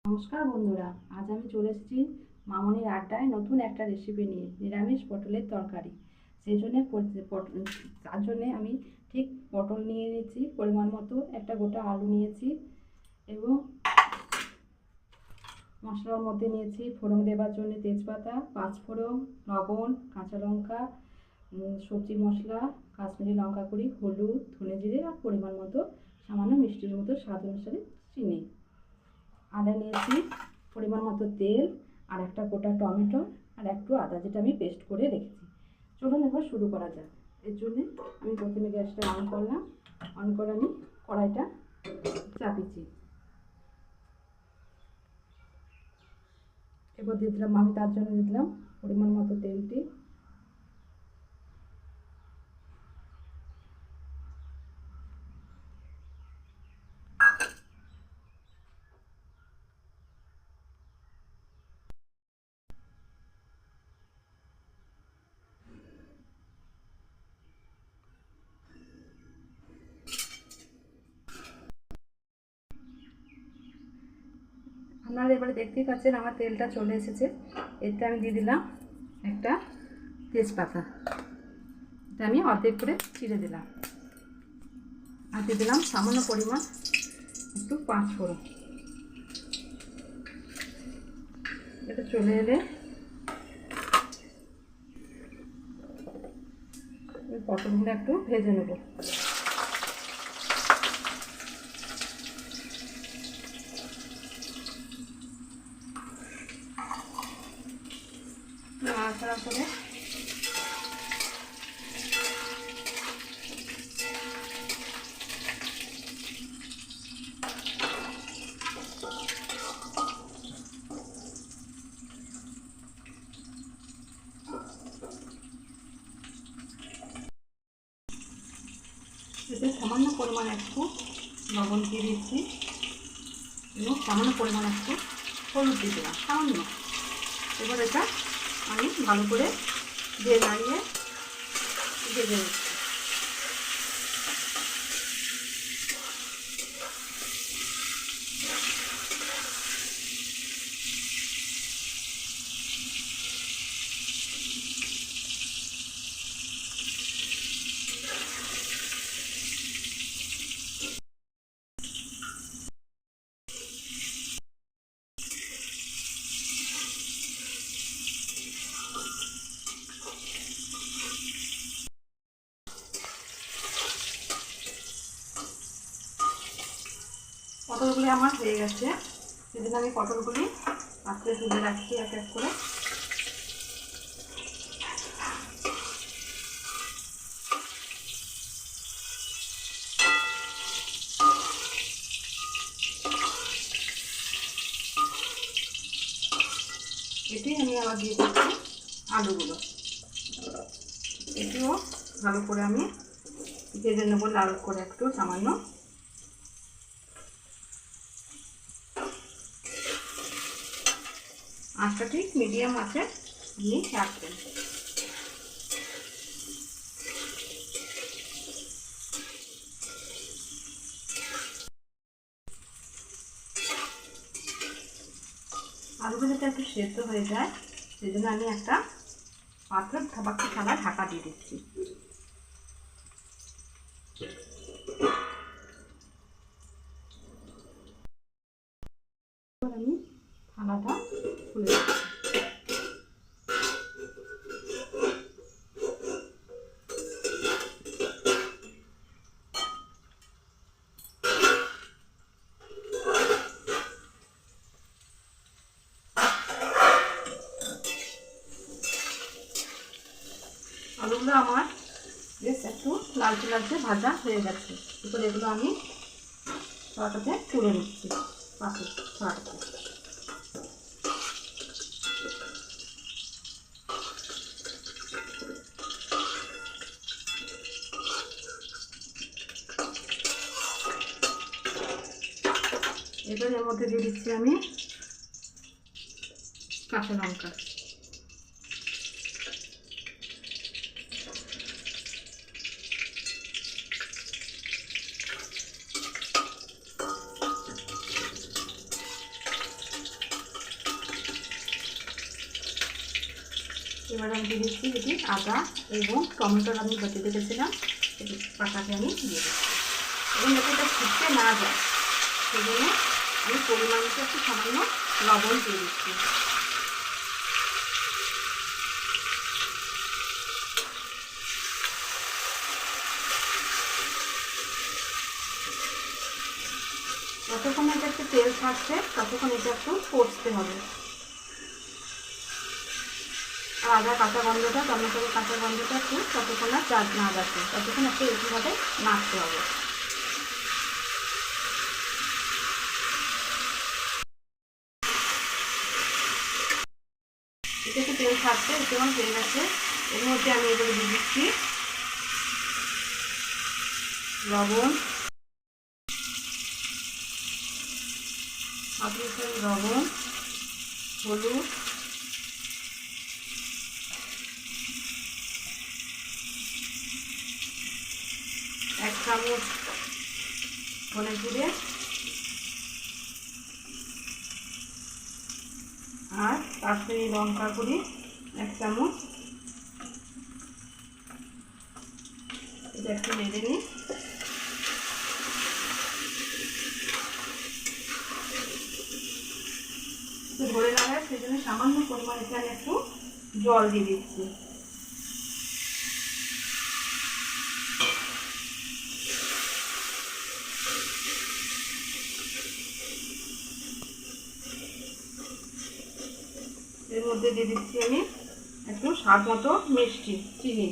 নমস্কার বন্ধুরা, আজ আমি চলে এসেছি মামনির আড্ডায় নতুন একটা রেসিপি নিয়ে, নিরামিষ পটলের তরকারি। সেই জন্যে তার জন্যে আমি ঠিক পটল নিয়ে নিয়েছি পরিমাণ মতো, একটা গোটা আলু নিয়েছি এবং মশলার মধ্যে নিয়েছি ফোড়ন দেওয়ার জন্য তেজপাতা, পাঁচফোড়ন, লবণ, কাঁচা লঙ্কা, সবজি মশলা, কাশ্মীরি লঙ্কা গুঁড়ি, হলুদ, ধনে জিরে আর পরিমাণ মতো সামান্য মিষ্টির মতো স্বাদ অনুসারে চিনি। আদা নিয়েছি পরিমাণ মতো, তেল আর একটা গোটা টমেটো আর একটু আদা যেটা আমি পেস্ট করে রেখেছি। চলুন এবার শুরু করা যাক। এর জন্যে আমি প্রথমে গ্যাসটা অন করলাম। অন করে আমি কড়াইটা চাপিয়েছি। এবার দিয়ে দিলাম, আমি তার জন্য দিয়ে দিলাম পরিমাণ মতো তেলটি। আপনারা এবারে দেখতেই পাচ্ছেন আমার তেলটা চলে এসেছে। এতে আমি দিয়ে দিলাম একটা তেজপাতা, এটা আমি অর্ধেক করে চিড়ে দিলাম। আর দিয়ে দিলাম সামান্য পরিমাণ একটু পাঁচফোড়ন। এটা চলে এলে পটলগুলো একটু ভেজে নেব। নাড়াচাড়া করে এতে সামান্য পরিমাণ একটু লবণ দিয়ে দিচ্ছি এবং সামান্য পরিমাণ একটু হলুদ দিয়ে দিলাম, সামান্য। এবার এটা আমি ভালো করে দিয়ে নাড়িয়ে ভেজে নিচ্ছি। পটলগুলি আমার হয়ে গেছে, সেদিন আমি পটলগুলি পাত্রে তুলে রাখছি এক এক করে। এটি আমি আবার দিয়ে দিচ্ছি আলুগুলো। এটিও ভালো করে আমি ভেজে নেব লাল করে একটু সামান্য। আঁচটা ঠিক মিডিয়াম আছে আপনি রাখবেন। আলুগুলো যাতে একটু সেদ্ধ হয়ে যায় সেই জন্য আমি একটা পাত্র বাকি থালা ঢাকা দিয়ে দিচ্ছি। আমি থালাটা খুলে দিচ্ছি। আলুগুলো আমার বেশ একটু লালচে লালচে ভাজা হয়ে গেছে। এরপর এগুলো আমি ছড়াটাতে তুলে নিচ্ছি পাশে ছড়াটাতে। এবার এর মধ্যে দিয়ে দিচ্ছি আমি কাঁচা লঙ্কা। এবার আমি দিয়ে দিচ্ছি এটি আদা এবং টমেটোর আমি বেটে রেখেছিলাম, এটি পাতাকে আমি দিয়ে দিচ্ছি এবং যাতে এটা ফুটতে না যায় সেই জন্য আমি পরিমাণ মতো একটু সামান্য লবণ দিয়ে দিচ্ছি। যতক্ষণ এটা একটু তেল ছাড়ছে ততক্ষণ এটা একটু কষতে হবে। আর আদা কাঁচা গন্ধটা, টমেটোর কাঁচা গন্ধটা একটু ততক্ষণ আর না যাচ্ছে, ততক্ষণ একটু এরকমভাবে নাড়তে হবে। এটা একটু তেল ছাড়ছে, একটু হয়ে গেছে। এর মধ্যে আমি এগুলো দিয়ে দিচ্ছি লবণ, লবণ, হলুদ, এক চামচ ধনে জিরে আর কাশ্মীরি লঙ্কা গুঁড়ি এক চামচ। এটা একটু নেড়ে নিই। ধরে লাগায় সেই জন্য সামান্য পরিমাণে আমি একটু জল দিয়ে দিচ্ছি। এর মধ্যে দিয়ে দিচ্ছি আমি একটু স্বাদ মতো মিষ্টি, চিনি।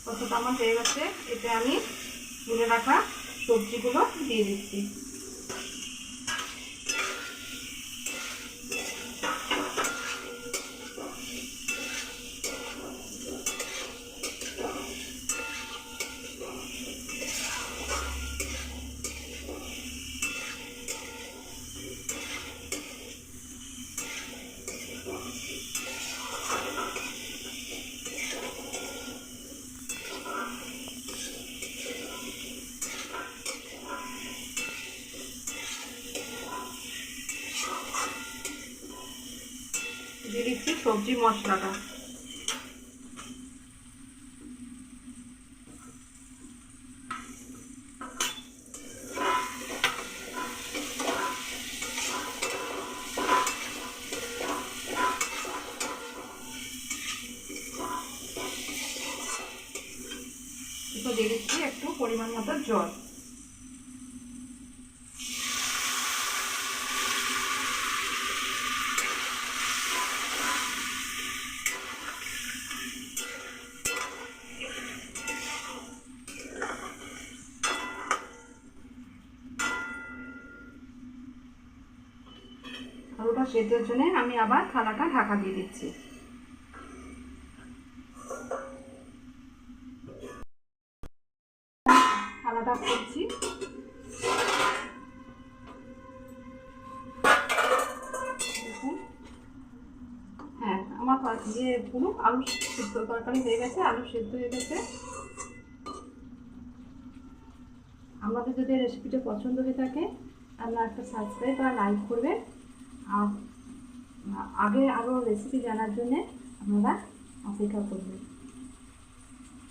কতটা আমার হয়ে গেছে, এতে আমি তুলে রাখা সবজিগুলো দিয়ে দিচ্ছি। দিয়ে দিচ্ছি সবজি মশলাটা। দিয়ে দিচ্ছি একটু পরিমাণ মতো জল। আলুটা সেদ্ধর জন্য আমি আবার থালাটা ঢাকা দিয়ে দিচ্ছি। থালাটা খুলছি। হ্যাঁ, আমার পুরো আলু সিদ্ধ তরকারি হয়ে গেছে, আলু সিদ্ধ হয়ে গেছে। আমাদের যদি রেসিপিটা পছন্দ হয়ে থাকে আপনারা একটা সাবস্ক্রাইব বা লাইক করবেন। আর আগে আরও রেসিপি জানার জন্যে আপনারা অপেক্ষা করবেন।